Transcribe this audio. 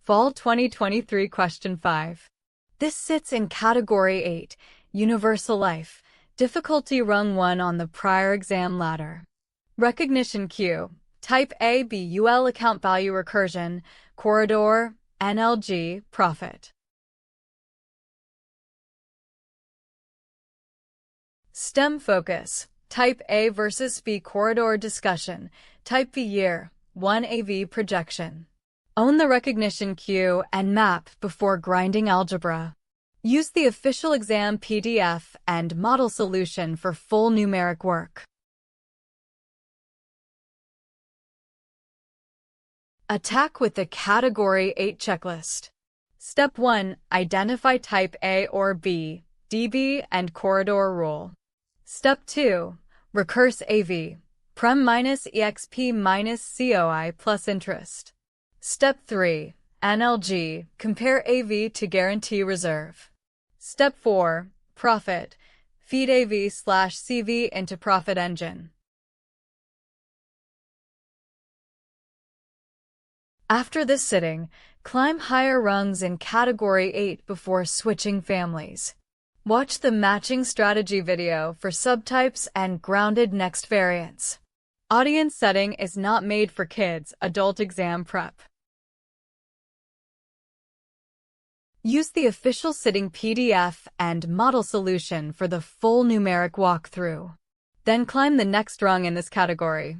Fall 2023 Question 5. This sits in Category 8, Universal Life, difficulty rung 1 on the prior exam ladder. Recognition Q. Type A, B, UL account value recursion, corridor, NLG, profit. STEM focus. Type A versus B corridor discussion. Type B year 1 AV projection. Own the recognition queue and map before grinding algebra. Use the official exam PDF and model solution for full numeric work. Attack with the Category 8 checklist. Step 1. Identify type A or B, DB, and corridor rule. Step 2. Recurse AV, prem minus exp minus COI plus interest. Step 3. NLG, compare AV to guarantee reserve. Step 4. Profit, feed AV/CV into profit engine. After this sitting, climb higher rungs in Category 8 before switching families. Watch the matching strategy video for subtypes and grounded next variants. Audience setting is not made for kids' adult exam prep. Use the official sitting PDF and model solution for the full numeric walkthrough. Then climb the next rung in this category.